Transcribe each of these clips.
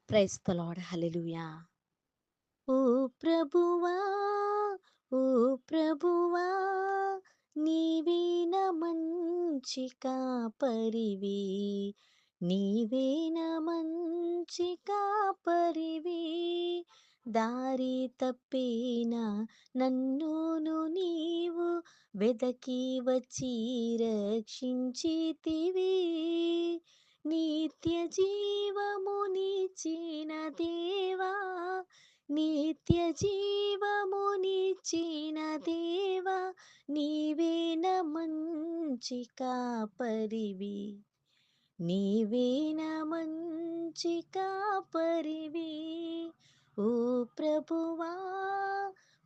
Praise the lord. Hallelujah. ఓ ప్రభువా, ఓ ప్రభువా, నీవే నా మంచి కాపరివి, నీవే నా మంచి కాపరివి, దారి తప్పిన నన్నును నీవు వెదకి వచ్చి రక్షించితివి, నిత్య జీవమునిచ్చిన దేవా, నిత్య జీవమునిచ్చిన దేవా, నీవే నా మంచి కాపరివి, నీవే నా మంచి కాపరివి. ఓ ప్రభువా,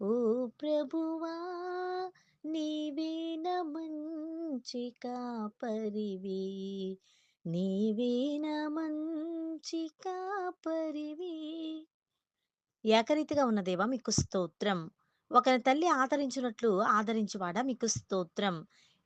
ఓ ప్రభువా, నీవే నా మంచి కాపరివి, నీవే నా మంచి కాపరివి. ఏకరీతిగా ఉన్న దేవా మీకు స్తోత్రం. ఒకని తల్లి ఆదరించునట్లు ఆదరించువాడా మీకు స్తోత్రం.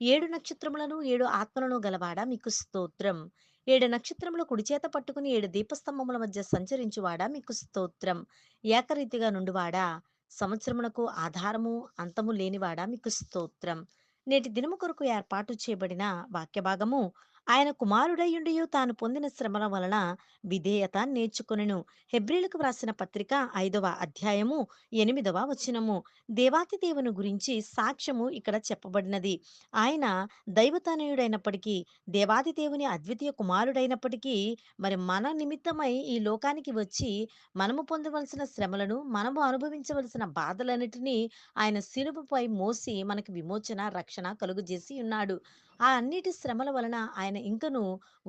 7 నక్షత్రములను 7 ఆత్మలను గలవాడా మీకు స్తోత్రం. 7 నక్షత్రములు కుడి చేత పట్టుకుని 7 దీపస్తంభముల మధ్య సంచరించువాడా మీకు స్తోత్రం. ఏకరీతిగా నుండువాడా, సంవత్సరమునకు ఆధారము అంతము లేనివాడా మీకు స్తోత్రం. నేటి దినము కొరకు ఏర్పాటు చేయబడిన వాక్య భాగము, ఆయన కుమారుడయ్యుండియు తాను పొందిన శ్రమల వలన విధేయత నేర్చుకొనెను. హెబ్రీలకు వ్రాసిన పత్రిక 5వ అధ్యాయము 8వ వచనము. దేవాతి దేవుని గురించి సాక్ష్యము ఇక్కడ చెప్పబడినది. ఆయన దైవతనయుడైనప్పటికీ, దేవాది దేవుని అద్వితీయ కుమారుడైనప్పటికీ, మరి మన నిమిత్తమై ఈ లోకానికి వచ్చి మనము పొందవలసిన శ్రమలను, మనము అనుభవించవలసిన బాధలన్నిటినీ ఆయన శిలువపై మోసి మనకి విమోచన, రక్షణ కలుగజేసి ఉన్నాడు. ఆ అన్నిటి శ్రమల వలన ఆయన ఇంకనూ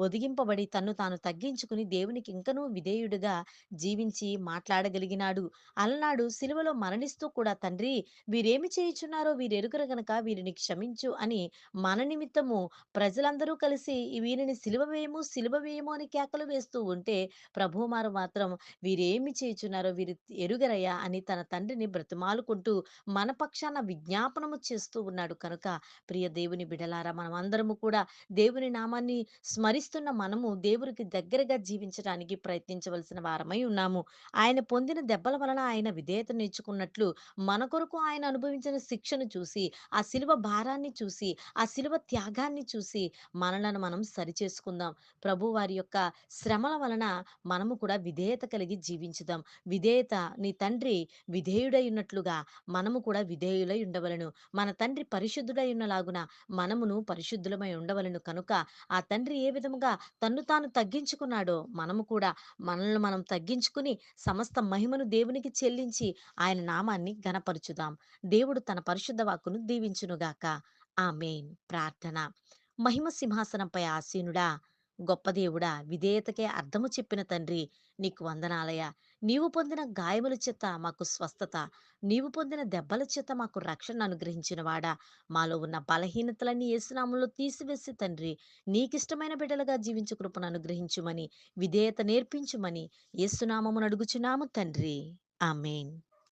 ఒదిగింపబడి తన్ను తాను తగ్గించుకుని దేవునికి ఇంకనూ విధేయుడిగా జీవించి మాట్లాడగలిగినాడు. అలనాడు సిలువలో మరణిస్తూ కూడా, తండ్రి వీరేమి చేయుచున్నారో వీరెరుగరు గనక వీరిని క్షమించు అని మన నిమిత్తము ప్రజలందరూ కలిసి వీరిని సిలువ వేయము, సిలువ వేయము అని కేకలు వేస్తూ ఉంటే, ప్రభువువారు మాత్రం వీరేమి చేయుచున్నారో వీరు ఎరుగరయ్యా అని తన తండ్రిని బ్రతిమాలుకుంటూ మన పక్షాన విజ్ఞాపనము చేస్తూ ఉన్నాడు. కనుక ప్రియ దేవుని బిడలారా, మనమందరము కూడా దేవుని నామాన్ని స్మరిస్తున్న మనము దేవునికి దగ్గరగా జీవించడానికి ప్రయత్నించవలసిన వారమై ఉన్నాము. ఆయన పొందిన దెబ్బల వలన ఆయన విధేయత నేర్చుకున్నట్లు, మన కొరకు ఆయన అనుభవించిన శిక్షను చూసి, ఆ శిలువ భారాన్ని చూసి, ఆ శిలువ త్యాగాన్ని చూసి మనలను మనం సరిచేసుకుందాం. ప్రభు వారి యొక్క శ్రమల వలన మనము కూడా విధేయత కలిగి జీవించుదాం. విధేయత, నీ తండ్రి విధేయుడై ఉన్నట్లుగా మనము కూడా విధేయులై ఉండవలెను. మన తండ్రి పరిశుద్ధుడై ఉన్నలాగున మనమును పరిశుద్ధులమై ఉండవలెను. కనుక ఆ తండ్రి ఏ విధముగా తన్ను తాను తగ్గించుకున్నాడో, మనము కూడా మనల్ని మనం తగ్గించుకుని సమస్త మహిమను దేవునికి చెల్లించి ఆయన నామాన్ని ఘనపరచుదాం. దేవుడు తన పరిశుద్ధ వాక్కును దీవించునుగాక. ఆమేన్. ప్రార్థన. మహిమ సింహాసనంపై ఆసీనుడా, గొప్ప దేవుడా, విధేయతకే అర్థము చెప్పిన తండ్రి, నీకు వందనాలయ. నీవు పొందిన గాయముల చేత మాకు స్వస్థత, నీవు పొందిన దెబ్బల చేత మాకు రక్షణ అనుగ్రహించిన వాడా, మాలో ఉన్న బలహీనతలన్నీ యేసునామంలో తీసివేసి తండ్రి, నీకిష్టమైన బిడ్డలుగా జీవించు కృపను అనుగ్రహించుమని, విధేయత నేర్పించుమని యేసునామమున అడుగుచున్నాము తండ్రి. ఆమేన్.